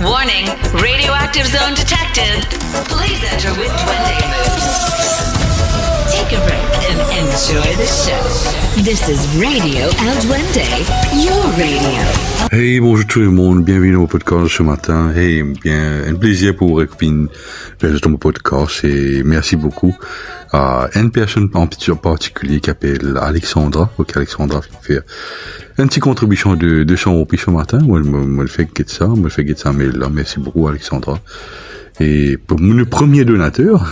Warning, radioactive zone detected. Please enter with Duende mode. Take a break and enjoy the show. This is Radio El Duende, your radio. Hey, bonjour tout le monde, bienvenue au podcast ce matin. Hey, bien, un plaisir pour revenir dans mon podcast et merci beaucoup à une personne en particulier qui s'appelle Alexandra. Ok, Alexandra fait une petite contribution de 200 € ce matin. Moi, je fais ça, mais là, merci beaucoup Alexandra. Et pour nos premiers donateurs,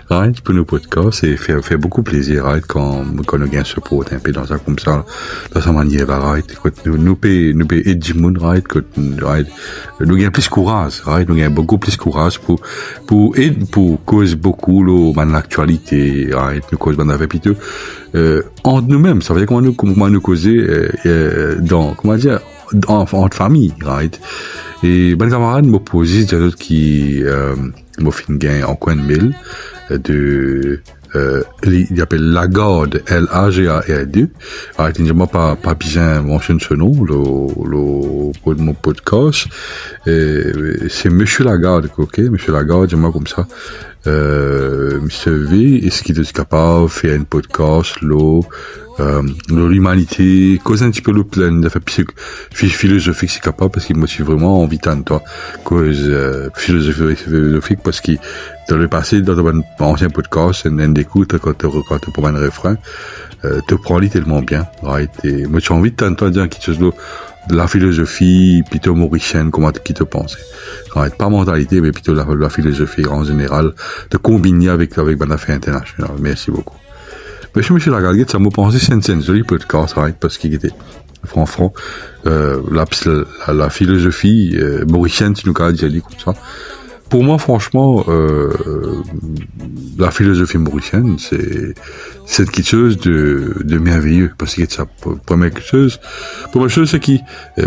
right, pour nos podcasts, et fait beaucoup plaisir, right, quand on a un support un peu dans ça, comme ça, dans sa manière, right, nous paye aider du monde, right, right, nous gagnons plus courage, right, nous gagnons beaucoup plus courage pour cause beaucoup, dans l'actualité, right, nous cause, avec plutôt, entre nous-mêmes, ça veut dire comment nous causer, entre famille, right. Et ben camarade m'a posé des autres qui m'a fait une gain en coin de mail il appelle Lagarde, L-A-G-A-R-D. Ah, il n'a pas besoin de mentionner ce nom, pour mon podcast. C'est Monsieur Lagarde, ok? Monsieur Lagarde, moi comme ça. Monsieur V, est-ce qu'il est capable de faire un podcast, l'humanité, cause un petit peu le plan de philosophique, c'est capable, parce qu'il me motive vraiment envie de toi, cause, philosophique, parce que dans le passé, dans un ancien podcast, un écoute, quand tu prends un refrain, te prends tellement bien, right? Et moi, j'ai envie de t'entendre dire quelque chose de la philosophie, plutôt mauricienne, comment qui te pense. Right? Pas mentalité, mais plutôt la philosophie en général, de combiner avec ben affaires internationales. Merci beaucoup. Monsieur Lagarde, ça m'a pensé, c'est un joli podcast, right? Parce qu'il était, franchement, la philosophie, mauricienne, tu nous as dit comme ça. Pour moi, franchement, la philosophie mauricienne, c'est quelque chose de merveilleux, parce que ça, première chose, c'est qui,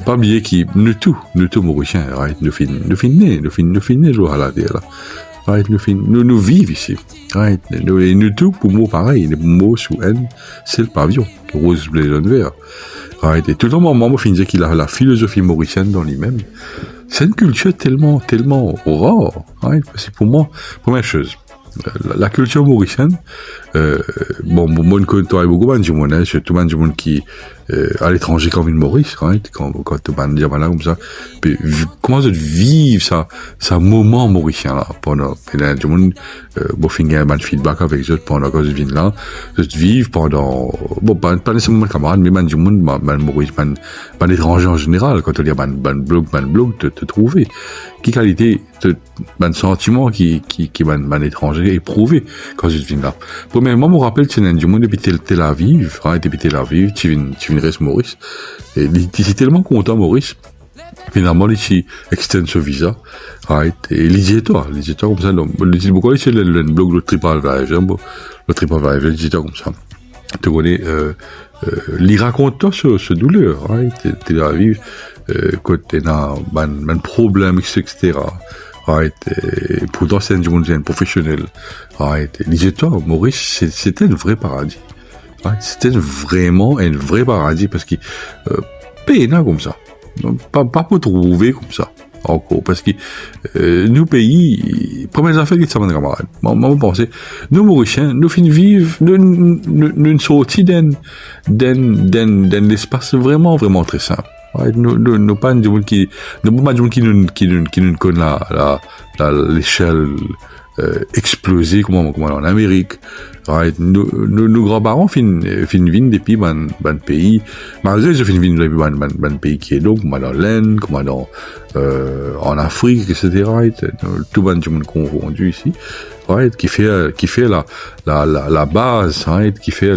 pas oublier qui, nous tous mauriciens, right? Nous finissons, jouer à la terre, là. Right? Nous vivons ici, right? Et nous tous, pour moi, pareil, les mots sous N, c'est le pavillon, rose, bleu, jaune, vert. Right? Et tout le monde, moi, finissait qu'il a la philosophie mauricienne dans lui-même. C'est une culture tellement rare, right? Parce que pour moi, première chose, la culture mauricienne, moi, je connais beaucoup de monde, surtout de monde qui, à l'étranger, quand vient de Maurice, right? Quand tu vas dire, voilà, comme ça. Puis, comment ça vivre ça moment mauricien, là, pendant, et là, du monde, finir un feedback avec eux pendant que je viens là, de vivre pendant, pas nécessairement mes camarades, mais du monde, Maurice, l'étranger en général, quand tu dis, blog, te trouver. Quelle qualité, sentiment qui, étranger éprouvé quand je viens là. Premièrement, je me rappelle, tu es du monde depuis Tel Aviv, right? Depuis Tel Aviv, tu viens rester Maurice. Et tu es tellement content, Maurice. Finalement, ici, extend ce visa, right? Et lisez-toi comme ça, lisez beaucoup, lisez le blog, le TripAdvisor, lisez-toi comme ça. Tu connais, raconte-toi ce douleur, right? Tel Aviv, quand t'es dans, un problème, etc. Right, pourtant c'est un professionnel. Right, lisez-toi, Maurice, c'était un vrai paradis. Right, c'était vraiment un vrai paradis parce que peine comme ça, pas pour trouver comme ça encore parce que nous pays, premières affaires qui sont mes camarades. Moi pensais, nous Mauriciens, nous finissons vivre, nous sortis d'un espace vraiment très simple. Ouais, nous pas du monde qui nous connaît l'échelle explosée comme en Amérique. Right, nos grands-parents finissent depuis ban pays, malgré je finissent depuis ban pays qui est donc comme dans l'Inde, comme dans en Afrique, etc. Right, tout ban du monde confondu ici. Right, qui fait la base, right, qui fait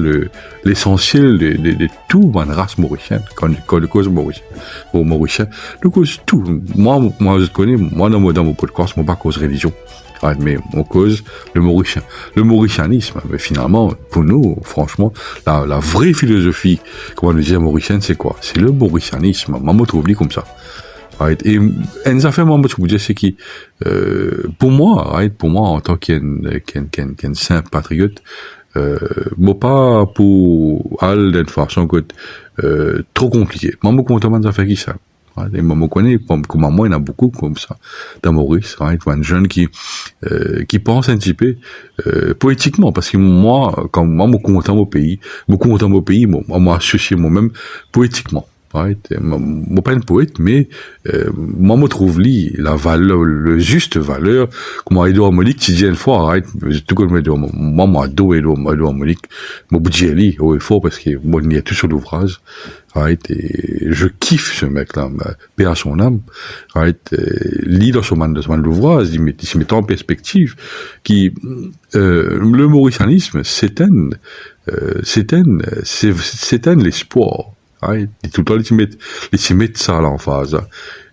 l'essentiel de tout la race mauricienne, quand le cause mauricien, le cause tout. Moi, je connais, dans mon podcast, moi, pas cause religion. Right, mais on cause le mauricianisme. Mais finalement, pour nous, franchement, la vraie philosophie, comment nous dire mauricienne, c'est quoi? C'est le mauricianisme. Maman trouve comme ça. Right? Et une affaire, moi, je vous dis, c'est que, pour moi, en tant qu'un saint patriote, moi pas pour aller d'une façon trop compliquée. Moi, me content des affaires qui ça. Et moi, je connais, comme moi, il y en a beaucoup comme ça, dans Maurice, un jeune qui pense un petit peu, poétiquement, parce que moi, quand moi, je suis content mon pays, moi, associé moi-même, poétiquement. Moi, pas un poète, mais, moi, je trouve la valeur, le juste valeur, comme Edouard Monique, tu dis une fois, tout comme moi, Edouard Monique, moi, budget, haut et fort, parce que moi, il y a tout sur l'ouvrage, et je kiffe ce mec-là, paix à son âme, lit dans son l'ouvrage, il met en perspective, le mauricianisme, c'est l'espoir. Et tout le temps, ils mettent ça à l'emphase.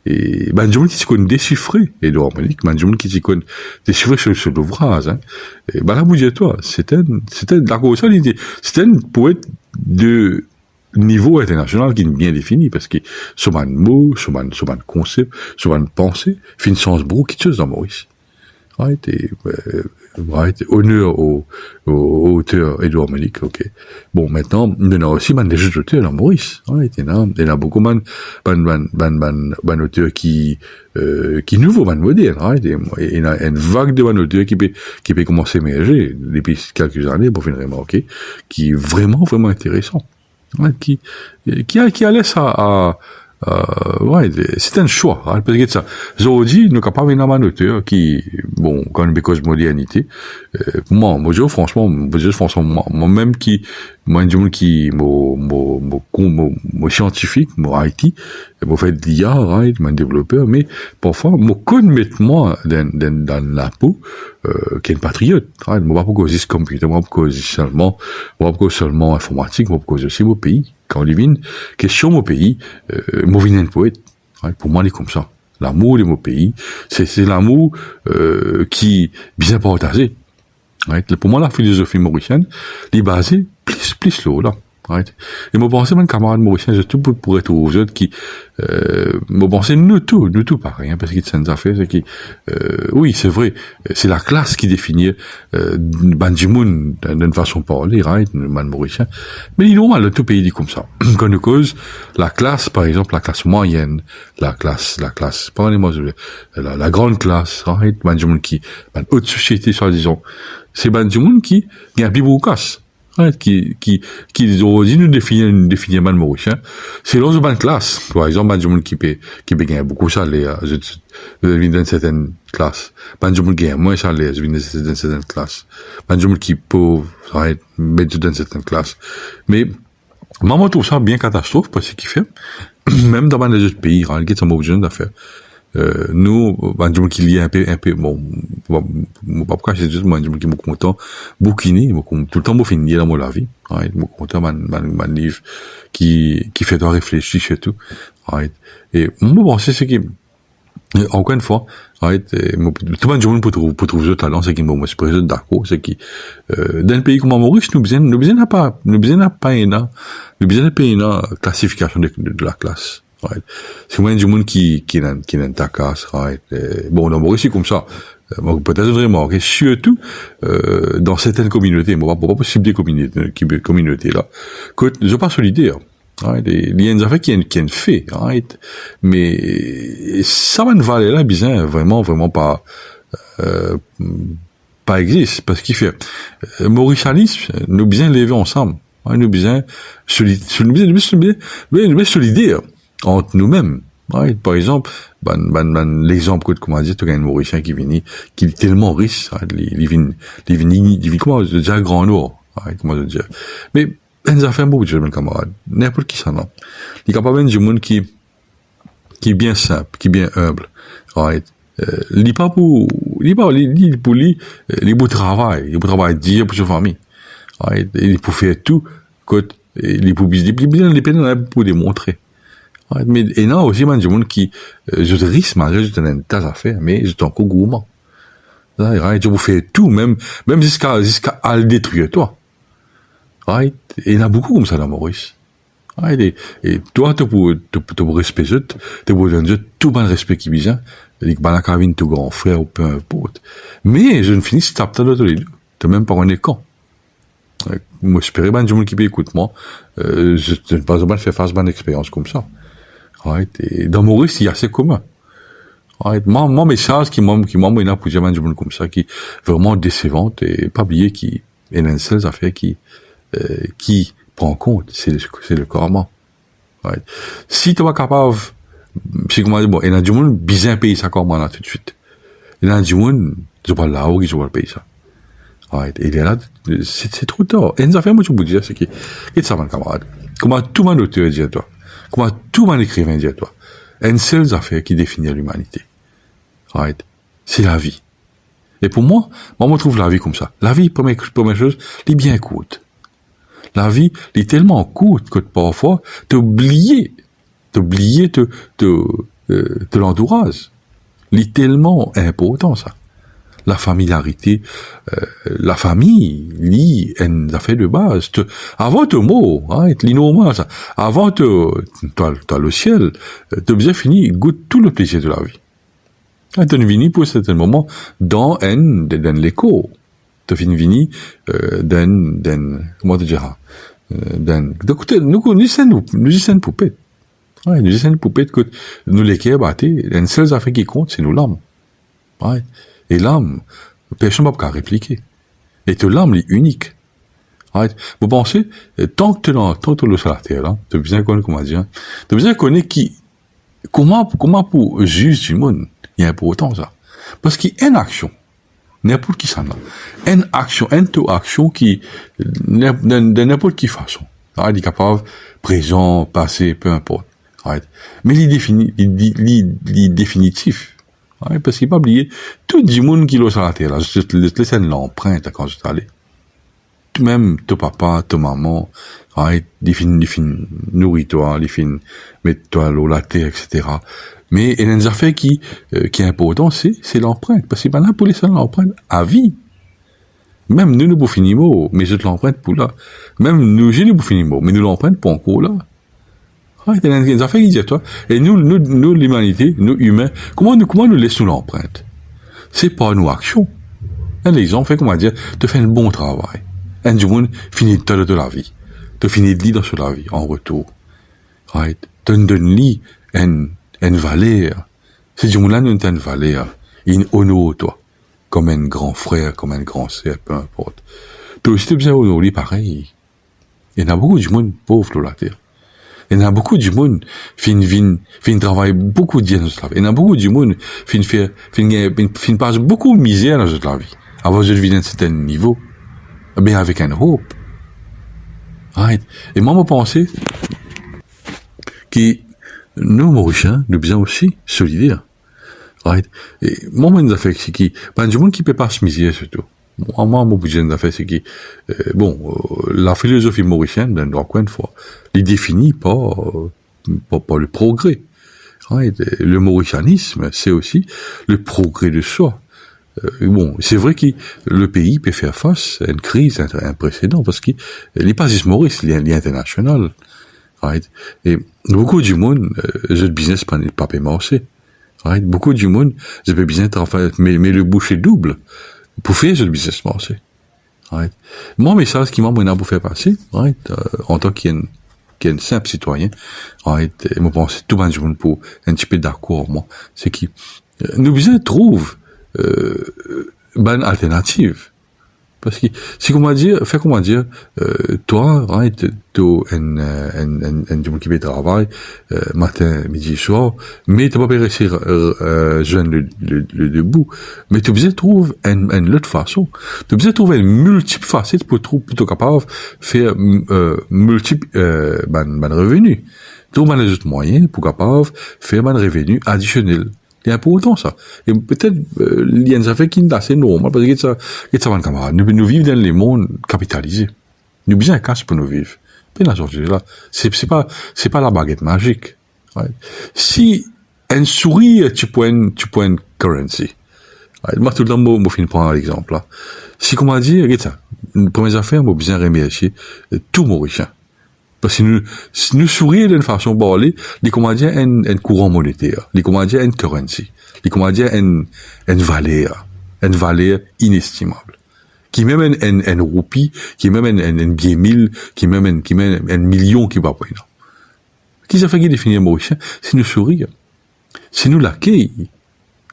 Et, Benjamin qui s'y connaît déchiffré, Edouard Monique, Benjamin qui s'y connaît déchiffré sur l'ouvrage, Et, là, vous dites, toi, c'était un poète de niveau international qui est bien défini, parce que, sur un mot, sur un concept, sur une pensée, fait une sens beaucoup de choses dans Maurice. Honneur au auteur Edouard Monique, ok. Bon, maintenant, il y en a aussi, des jeux d'auteurs dans Maurice, il y en a beaucoup, auteurs qui nouveau, moderne, il y a une vague de auteurs qui peut commencer à émerger depuis quelques années, pour finir remarquer, qui est vraiment, vraiment intéressant. Qui a laissé c'est un choix, parce que ça, aujourd'hui, nous capable d'un auteur qui, bon, quand même, cause modernité, moi, moi-même scientifique, IT, fait de l'IA, mon développeur, mais, parfois, moi, dans la peau, qui est un patriote, moi, pas causer ce computer, moi, pas causer seulement informatique, moi, pas causer aussi mon pays. Quand on divine, question mon pays, moi, un poète. Pour moi, il est comme ça. L'amour de mon pays, c'est l'amour, qui, bien partagé. Pour moi, la philosophie mauricienne, elle est basée, plus là, là. Et moi, pensais, mon camarade mauricien, je tout pour être aux autres qui, moi, pensais, nous tout pareil, parce qu'il y a des affaires, c'est qui, oui, c'est vrai, c'est la classe qui définit, Bandimoun, d'une façon de parler, man mauricien. Mais il est normal, tout pays dit comme ça. Quand nous cause, la classe, par exemple, la classe moyenne, la classe, pardonnez-moi, la grande classe, Bandimoun qui, haute société, soi-disant, c'est Bandimoun qui, il y a un plus casse. Qui aujourd'hui nous définit mal mauricien, c'est l'autre bonne classe. Par exemple, Benjamin qui gagne beaucoup salaire, je viens d'une certaine classe. Benjamin gagne moins salaire, je viens d'une certaine classe. Benjamin qui pauvre, mais d'une certaine classe. Mais, moi, trouve ça bien catastrophe, parce qu'il fait, même dans les autres pays, qui sont obligés d'affaires. Nous, Benjamin qui lit un peu, bon, pas pourquoi c'est juste Benjamin qui est content, bouquiner, tout le temps, finir dans mon vie, content, man livre, qui fait toi réfléchir sur tout, et, moi, bon, c'est ce qui, encore une fois, tout Benjamin pour trouver ce talent, c'est qui, moi, je suis présent d'accord, c'est qui, dans un pays comme Maurice, nous besoin pas une classification de la classe. C'est moins du monde qui n'a ta casse, bon, dans Maurice, c'est comme ça. Peut-être vraiment, surtout, dans certaines communautés, moi, pas possible des communautés, là. Que, je pas solidaire. Il y a une affaire qui est une fait, mais, ça va ne valer là, bien, vraiment pas existe, parce qu'il fait, mauricianisme, nous bien lever ensemble. Nous bien solidaire entre nous-mêmes. Par exemple, l'exemple que, comment dire, tu as un Mauricien qui est tellement riche, il vient, comment dire, grand nord, comment dire. Mais, une affaire beaucoup de jeunes camarades, n'importe qui ça, non. Il est capable du monde qui est bien simple, qui est bien humble, il pas pour travail dire pour sa famille, il pour faire tout, il pour bien pour démontrer. Mais, et non, aussi, du monde qui, je risque, malgré, je tenais une tas à faire, mais je suis encore gourmand. Je vous fais tout, même jusqu'à le détruire, toi. Et il y en a beaucoup comme ça dans Maurice. Et toi, tu pour respecter, tu pour donner tout le respect qui vient, et que la carvine, ton grand frère, ou peu importe. Mais, je ne finis, si t'as tous les deux. T'es même pas un écran. Moi, j'espérais, du monde qui peut écouter moi, je ne pas faire face à une expérience comme ça. Right? Et dans Maurice, il y a assez commun. Right? Mon message qui m'a pour dire du monde comme ça, qui est vraiment décevante et pas oublier qui est une seule affaire qui prend en compte, c'est le karma. Right? Si tu es capable, c'est comment dire, bon, il y a du monde bien payer ça karma là tout de suite. Il y a du monde, je parle là, qui va payer ça. Right? Et il est là, c'est trop tard. Et une affaire, moi, je peux dire, c'est que, ça, mon camarade. Comment tout mon auteur dit à toi? Comment tout mon écrivain dit à toi? Une seule affaire qui définit l'humanité. Right? C'est la vie. Et pour moi, on trouve la vie comme ça. La vie, première chose, elle est bien courte. La vie, elle est tellement courte que parfois, t'oublies de l'entourage. Elle est tellement important, ça. La familiarité, la famille, lit, une affaire de base. Avant te mot, right? L'innormal, ça. Avant t'as le ciel, t'as bien fini, goûte tout le plaisir de la vie. T'as fini pour certains moments dans l'écho. T'as fini comment te dire, nous sommes poupées. Ouais, nous sommes poupées que nous les qui battés, une seule affaire qui compte, c'est nous l'âme. Ouais. Et l'âme, personne ne peut pas répliquer. Et que l'âme est unique. Right? Vous pensez, tant que tu es sur la terre, là, tu as besoin de connaître, comment dire, tu as besoin de connaître comment pour juger du monde, il y a important, ça. Parce qu'il y a une action, n'importe qui ça, là. Une action qui, de n'importe qui façon. Right? Il est capable, présent, passé, peu importe. Right? Mais il est définitif. Ouais, parce qu'il n'a pas oublié, tout le monde qui est sur la terre, là, je te laisse l'empreinte quand je suis allé. Même ton papa, ton maman, ouais, les fins nourris-toi, les fins mets-toi l'eau, la terre, etc. Mais il y a une affaire qui est important, c'est l'empreinte. Parce que maintenant, pour laisser l'empreinte à vie. Même nous pour finir mot, mais je te l'empreinte pour là. Même nous, j'ai pour finir mot, mais nous l'empreinte pour encore là. Il y a des affaires qui disent toi. Et nous, l'humanité, nous humains, comment nous laissons l'empreinte? C'est pas nos actions. Les gens fait, comment dire, te fait un bon travail. Un du monde finit de la vie. Te finit de lire sur la vie, en retour. Right? Te donne-lui une valeur. C'est du monde là, nous une valeur. Il honore toi. Comme un grand frère, comme un grand sœur, peu importe. Tu aussi, tu besoin honorer pareil. Il y en a beaucoup du monde pauvre sur la terre. Il y en a beaucoup du monde fin travailler beaucoup de dans la vie. Il y en a beaucoup du monde fin passe beaucoup de misère dans la vie. Avant de vivre à un certain niveau, mais avec un hope. Right? Et moi, je pensais que nous, Mauriciens, nous besoin aussi solidaires. Right? Et moi, mon affaire, c'est que, du monde qui peut pas se misère, surtout. Moi, mon budget d'affaires, c'est que, la philosophie mauricienne, d'un droit coin de fois, il définit pas le progrès. Right? Le mauricianisme, c'est aussi le progrès de soi. C'est vrai que le pays peut faire face à une crise, un précédent, parce qu'il n'est pas juste Maurice, il est international. Right? Et beaucoup du monde, le business pas paiement aussi. Right? Beaucoup du monde, je peux bien travailler, mais le boucher double. Pour faire ce business marché. Right? Mon message qui m'a pour faire passer, right? En tant qu'un simple citoyen, right? Et moi pense tout le monde pour un petit peu d'accord, moi, c'est que nous besoin trouve une alternative. Parce que c'est comment dire, toi, right, tu un qui fait travail matin, midi, soir, mais tu vas pas réussir joindre le debout. Mais tu besoin trouver une autre façon. Tu besoin trouver une multiple facette pour être capable faire multiple revenus. Trouver un autre moyen pour capable faire un revenu additionnel. C'est important, ça. Et peut-être, il y a une affaire qui est assez normale, parce que ça va, un camarade. Nous vivons dans les mondes capitalisés. Nous avons besoin de cash pour nous vivre. Puis là, c'est pas la baguette magique. Right? Si, un sourire, tu prends une currency. Right? Moi, tout le temps, moi, je prends un exemple, là. Si, comment dire, regarde ça. Une première affaire, moi, besoin de remercier tout Mauricien. Parce que nous sourire d'une façon parlée, les commandants un courant monétaire, les commandants une currency, les commandants une valeur inestimable. Qui même un roupie, qui même un bien mille, qui même un million qui va pas, Qui ça fait qui définit Mauricien? C'est nous sourire. C'est nous l'accueil.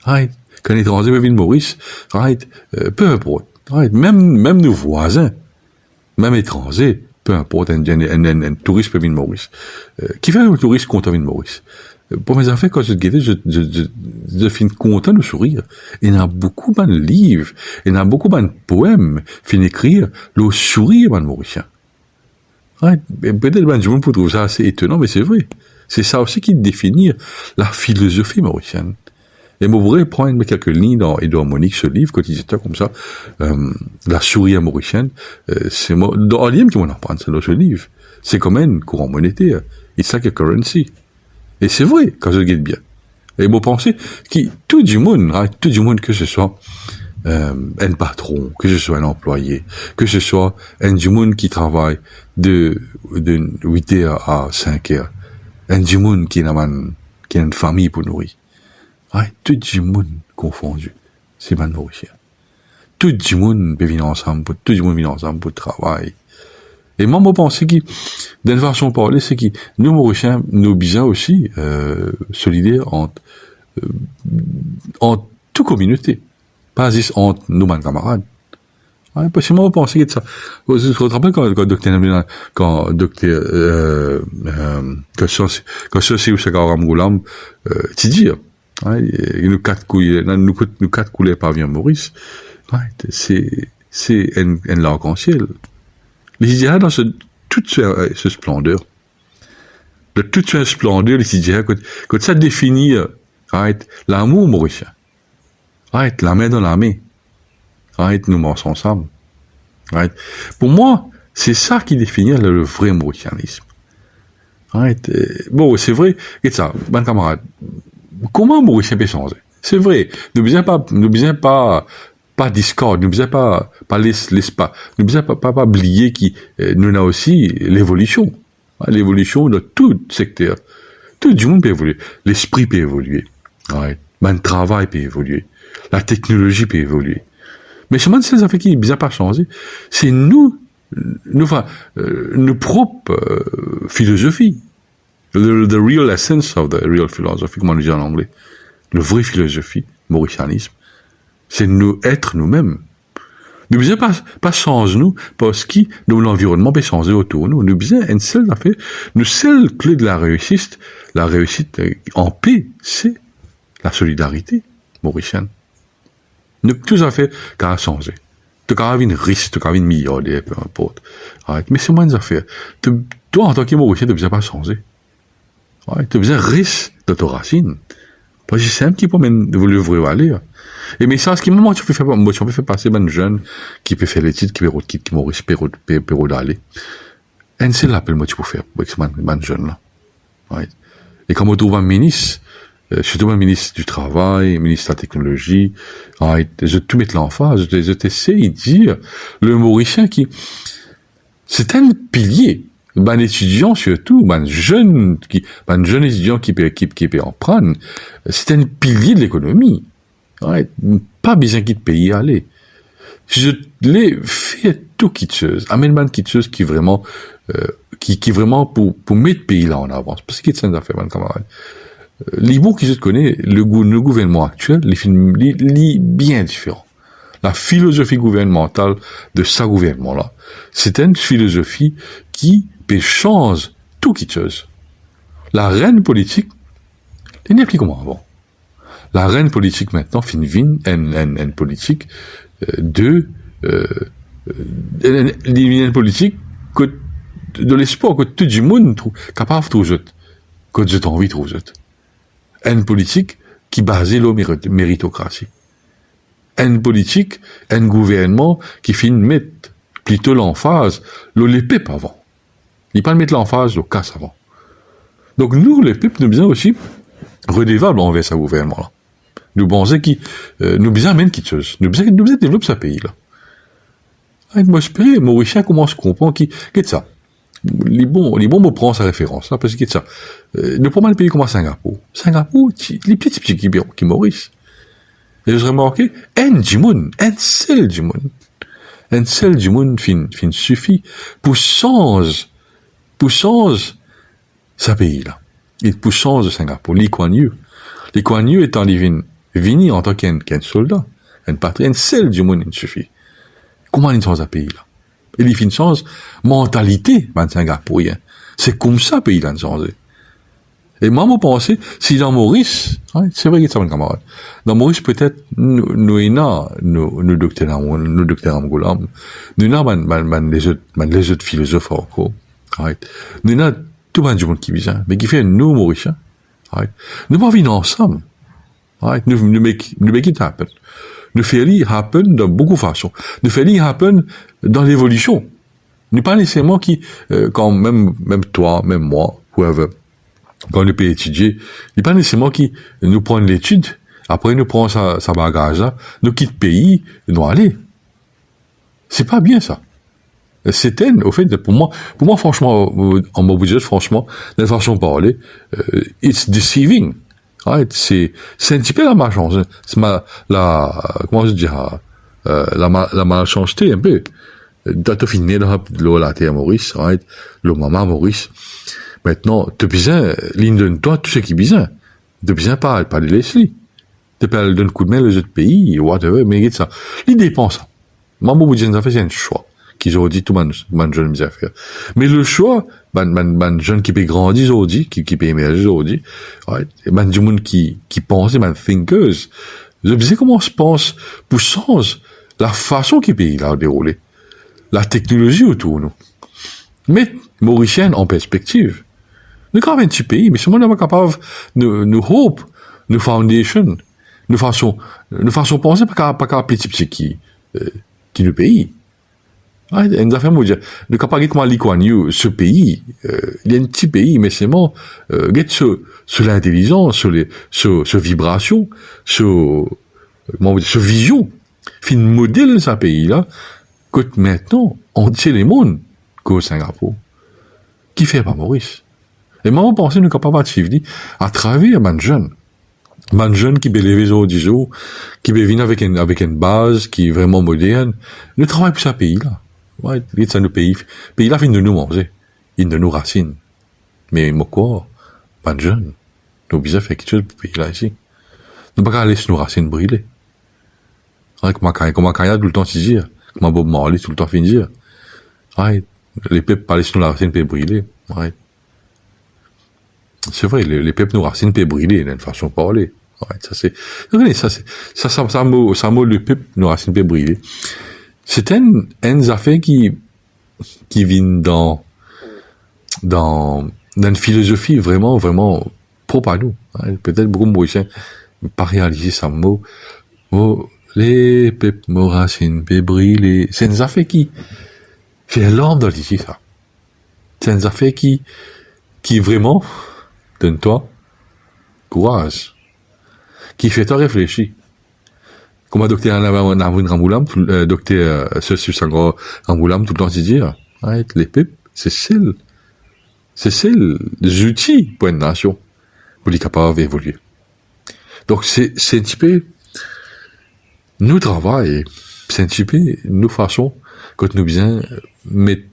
Right? Quand les étrangers peuvent venir Maurice, right? Peu importe. Right? Même nos voisins, même étrangers, peu importe, un touriste peut venir Maurice. Qui fait un touriste content de venir Maurice? Pour mes affaires, quand je guettais, je finis content de sourire. Il y en a beaucoup de livres, il y en a beaucoup de poèmes, fin écrire, le sourire, man, Mauricien. Ouais, peut-être, ben, du monde peut trouver ça assez étonnant, mais c'est vrai. C'est ça aussi qui définit la philosophie mauricienne. Et moi, je voudrais prendre quelques lignes dans Édouard Monique, ce livre, quand il était comme ça, la souris mauricienne, c'est moi, dans un livre qui m'en apprend, c'est dans ce livre. C'est comme un courant monétaire. It's like a currency. Et c'est vrai, quand je guette bien. Et moi, penser que tout du monde, que ce soit, un patron, que ce soit un employé, que ce soit un du monde qui travaille de 8 heures à 5 heures, un du monde qui a une famille pour nourrir. Ouais, tout du monde confondu. C'est mal mauricien. Tout du monde peut venir ensemble pour travail. Et moi, je pense que, d'une façon de parler, c'est que nous, Mauriciens, nous bien aussi, solidaires entre toute communauté. Pas juste entre nous, mes camarades. Ouais, parce que moi, je pense que ça. Vous vous rappelez quand c'est où c'est Garam Goulam, tu dis, nous quatre coulées par bien Maurice. Ouais, c'est un l'arc-en-ciel. Les Idéas dans toute ce splendeur. De toute cette splendeur, les Idéas, quand ça définit, l'amour mauricien. La main dans la main. Nous marchons ensemble. Pour moi, c'est ça qui définit le vrai mauricianisme. Bon, c'est vrai, et ça, bon camarade, comment Mauricien peut changer? C'est vrai, nous besoin pas discorde, nous besoin pas l'espace, nous besoin pas oublier nous avons aussi l'évolution. L'évolution de tout secteur. Tout le monde peut évoluer. L'esprit peut évoluer. Le travail peut évoluer. La technologie peut évoluer. Mais seulement ces affaires qui ne besoin pas changer, c'est nos propres philosophies. The real essence of the real philosophy, comme on le dit en anglais. Le vrai philosophie, mauricianisme, c'est nous être nous-mêmes. Nous besoin pas changer nous, parce que l'environnement peut changer autour de nous. Nous besoin une seule affaire, une seule clé de la réussite en paix, c'est la solidarité mauricienne. Nous tout à fait qu'à changer. Tu as une riche, tu as une milliardaire, peu importe. Mais c'est moins une affaire. Toi, en tant que Mauricien, tu ne besoin pas changer. Tu as besoin riche de tes racines. Parce que c'est un petit peu le vrai valeur. Et mais ça, ce qui moment tu peux faire passer un jeune qui peut faire l'étude, qui Maurice peut d'aller. Et c'est l'appel, moi, tu peux faire, avec ce jeune là. Et quand on trouve un ministre, surtout un ministre du Travail, ministre de la Technologie, je tout mettre l'emphase, je t'essaie de dire, le Mauricien c'est un pilier, étudiant surtout, jeune étudiant qui peut en prendre, c'est un pilier de l'économie. Pas besoin qu'il te paye aller. Je l'ai fait tout quitteuse, amène quitteuse qui vraiment pour mettre le pays là en avance. Parce que c'est une affaire, mon camarade. Les mots que je connais, le gouvernement actuel, les films, bien différents. La philosophie gouvernementale de ce gouvernement-là, c'est une philosophie qui peut changer tout quitteuse. La reine politique, il n'y a plus comment avant. La reine politique maintenant finit une politique une politique de l'espoir que tout le monde capable de trouver, que j'ai envie de trouver. Une politique qui basée sur la méritocratie. Une politique, un gouvernement qui finit de mettre plutôt l'emphase, le PEP avant. Il pas mettre l'emphase, le casse avant. Donc nous, les PEP, nous besoin aussi redevables envers ce gouvernement-là. Nous pensons nous besoin même quelque chose. Nous besoin développer ce pays-là. Moi, j'espère, Mauricien commence à comprendre qu'est-ce ça. Les bons me prend sa référence, là, parce que qu'est-ce ça. Le pas mal de pays comme Singapour. Singapour, les petits qui Maurice. Et je remarqué, un seul du monde fin suffit pour changer ce pays-là. il puissance de Singapour, Lee Kuan Yew. Lee Kuan Yew étant vini en tant qu'un soldat, un patrie, un seul du monde, il suffit. Comment il change un pays, là? Il fait une change mentalité, man, Singapourien. C'est comme ça, pays, là, changé. Et moi, je pense, si dans Maurice, hein, c'est vrai que c'est mon camarade. Dans Maurice, peut-être, nous docteurs Angoulam, nous les autres philosophes encore, right? Nous tout le monde qui vient, mais qui fait nous, Mauriciens, right? Nous pas vivre ensemble, right? Nous make it happen. Nous faisons it happen de beaucoup de façons. Nous faisons it happen dans l'évolution. Nous pas nécessairement quand même toi, même moi, whoever, quand nous peut étudier, il pas nécessairement qui nous prend l'étude, après nous prend sa bagage là, nous quitte le pays, nous aller. C'est pas bien ça. C'était, au fait, pour moi, franchement, en mon budget, franchement, de façon de parler, it's deceiving. Right? C'est un petit peu la malchance. C'est comment je dirais, la malchanceté, un peu. T'as fini de la terre Maurice, right? Le maman Maurice. Maintenant, tu besoin, ligne de toi, tout ce qui est besoin. Tu besoin pas de Leslie. Tu peux donner un coup de main les autres pays, whatever, mais ça. L'idée pense ça. Moi, mon budget, ça fait, c'est un choix. Qu'ils ont dit tout man jeune mis à faire. Mais le choix, man jeune qui peut grandir aujourd'hui, qui peut émerger aujourd'hui, right? Man du monde qui pense, man thinkers. Je sais comment se pense, pour sens, la façon qu'il peut là dérouler. La technologie autour de nous. Mais, Mauricienne en perspective. Nous avons un petit pays, mais si on n'est pas capable, nous hope, nous foundation, nous façon penser pas qu'à petit qui nous pays. Ah, une affaire, moi, dire, nous capable comment Lee Kuan Yew, ce pays, il y a un petit pays, mais c'est bon, sur l'intelligence, sur vibration, sur vision, fin modèle, ce pays-là, que maintenant, on tient les mondes, qu'au Singapour. Qui fait pas Maurice? Et moi, je pense que nous sommes capables de suivre à travers man jeune qui peut lever au 10 jours, qui peut venir avec une base qui est vraiment moderne. Nous travaillons pour ce pays-là. Ouais, c'est nos pays-là finit de nous manger. Ils de nous racines. Mais, moi, quoi? Man jeune. Nous besoin faire quelque chose pour ce pays-là ici. Nous ne pouvons pas laisser nos racines brûler. Ouais, comment Kaya tout le temps se dire. Comment Bob Marley tout le temps finit dire. Ouais, les peuples pas laisser nos racines peuvent brûler. Ouais. C'est vrai, les peuples nos racines peuvent brûler, d'une façon de parler. Ouais, ça mot le peuple nos racines peuvent brûler. C'est une affaire qui vient dans une philosophie vraiment, vraiment propre à nous. Hein. Peut-être beaucoup de Mauriciens pas réaliser ça mot. Les peuples nos racines peuvent brûler. C'est une affaire qui fait l'homme dans l'ici, ça. C'est une affaire qui vraiment, donne-toi courage, qui fait toi réfléchir. Comme docteur Navin Ramboulam, docteur Sossu Sangro Ramboulam, tout le temps se dire, les peuples, c'est les outils pour une nation, pour les capables d'évoluer. Donc, c'est un petit peu, nous travaillons, c'est un petit peu, nous façons, quand nous bien, mettre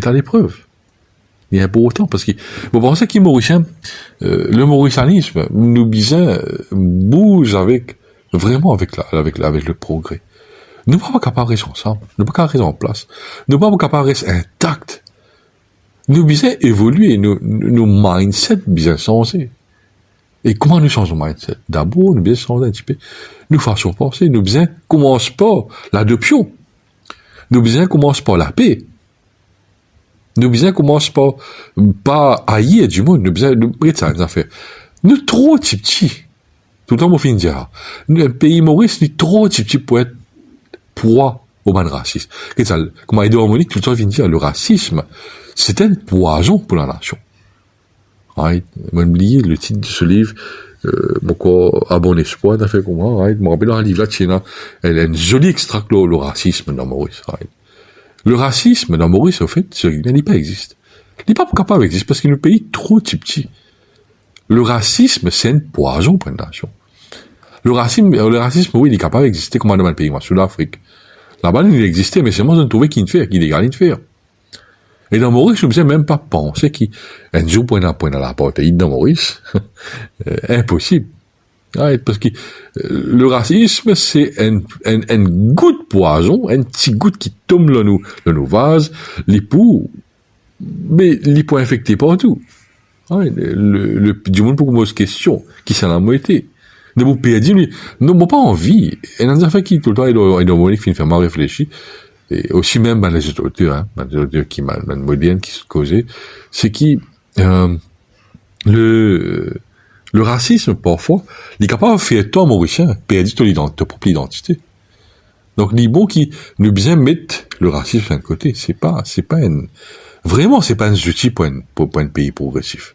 à l'épreuve. Il y a pour autant, parce que, vous pensez qu'il est mauricien, le mauricianisme, nous bien, bouge vraiment avec le progrès. Nous ne sommes pas capables de rester ensemble. Nous ne sommes pas capables de rester en place. Nous ne sommes pas capables de rester intacts. Nous bien évoluer, nos mindset bien changer. Et comment nous changeons mindset? D'abord, nous bien changer un petit peu. Nous faisons penser, nous bien commence par l'adoption. Nous bien commence par la paix. Nous bien commence par pas haïr du monde. Nous bien, ça, nous fait. Nous trop petits. Tout le temps, mon fin de dire, un pays Maurice, nous trop petits pour être proie au man racisme. Comme Aïdo Harmonique, tout le temps, vient dire, le racisme, c'est un poison pour la nation. Right? J'ai oublié le titre de ce livre, mon corps a bon espoir, n'a fait comme moi, right? Je me rappelle dans un livre là, tiens, elle a un joli extract, le racisme dans Maurice, right? Le racisme dans Maurice, au fait, il n'est pas existe. Il n'est pas capable d'exister parce qu'il est un pays trop petit. Le racisme, c'est un poison pour une nation. Le racisme, oui, il est capable d'exister comme dans le pays, moi, sur l'Afrique. Là-bas, il existait, mais c'est moi de trouver qu'il ne fait, qu'il est égal de faire. Et dans Maurice, je ne sais même pas penser qu'un jour, point dans la protéine dans Maurice, impossible. Ouais, parce que le racisme, c'est un goutte de poison, un petit goutte qui tombe dans nos vases, les poux, mais les points infectés partout. Ouais, du monde pour pose question, qui s'en a moitié. De mon pays dit, non, pas envie. Et dans un fait qui, tout le temps, il doit faire mal réfléchir. Et aussi même, les auteurs, les auteurs qui modernes, qui se causaient, c'est qui, le racisme, parfois, il est capable de faire toi, Mauricien, perdre ta propre identité. Donc, les bons qui nous bien mettent le racisme d'un côté, c'est pas vraiment, c'est pas un outil pour un pays progressif.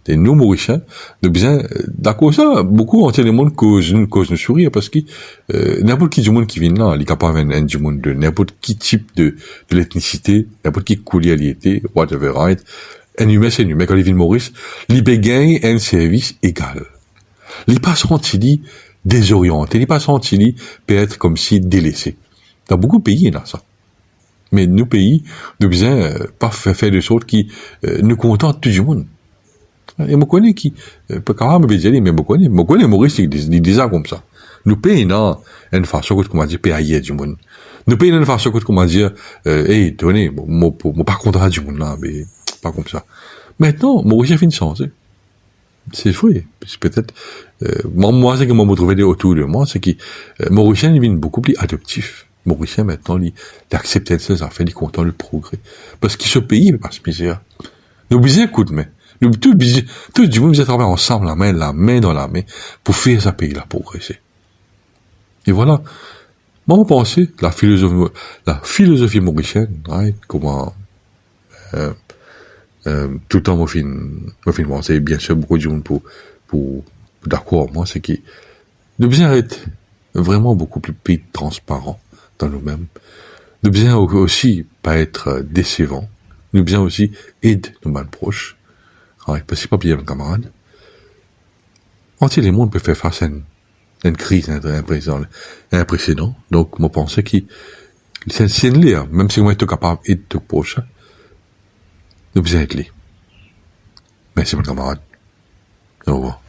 Et nous, Mauriciens, nous bien, d'accord, ça, beaucoup entiers du monde cause nous sourire parce que, n'importe qui du monde qui vient là, il est capable du monde de n'importe qui type de l'ethnicité, n'importe qui collialité, whatever, right? Un humain, c'est un humain. Quand il vient de Maurice, il gagne un service égal. Il pas senti désorienté, il pas senti peut être comme si délaissé. Dans beaucoup de pays, il y a ça. Mais nos pays, nous bien, pas faire de sorte qui, nous contentent tout du monde. Et moi connais qui, pas carrément me dire, mais moi connais Maurice, il dit ça comme ça. Nous payons une façon, comment dire, payer du monde. Nous payons une façon, comment dire, hey, tenez, moi, pas content du monde là, mais, pas comme ça. Maintenant, Maurice a fait une chance. C'est vrai. C'est peut-être, moi, c'est que moi, me trouvais autour de moi, c'est que, Mauricien, il devient beaucoup plus adoptif. Mauricien, maintenant, il accepte ses affaires, il est content du progrès. Parce que ce pays, il passe misère. Nous, bien, écoute, mais, tout du monde, nous travaillons ensemble, la main dans la main, pour faire ce pays-là progresser. Et voilà. Moi, je pensais, la philosophie mauricienne, right, comment, tout le temps, moi, c'est bien sûr beaucoup de monde pour d'accord, moi, c'est que, nous bien être vraiment beaucoup plus transparent dans nous-mêmes. Nous bien aussi pas être décevant. Nous bien aussi aider nos mal proches. Parce que c'est pas bien, mes camarades. Entier les mondes peuvent faire face à une crise, un précédent. Donc, moi, pensais que c'est une lire, même si moi, je suis capable d'aider tout prochain. Nous bien être les. Merci, mes camarades. Au revoir.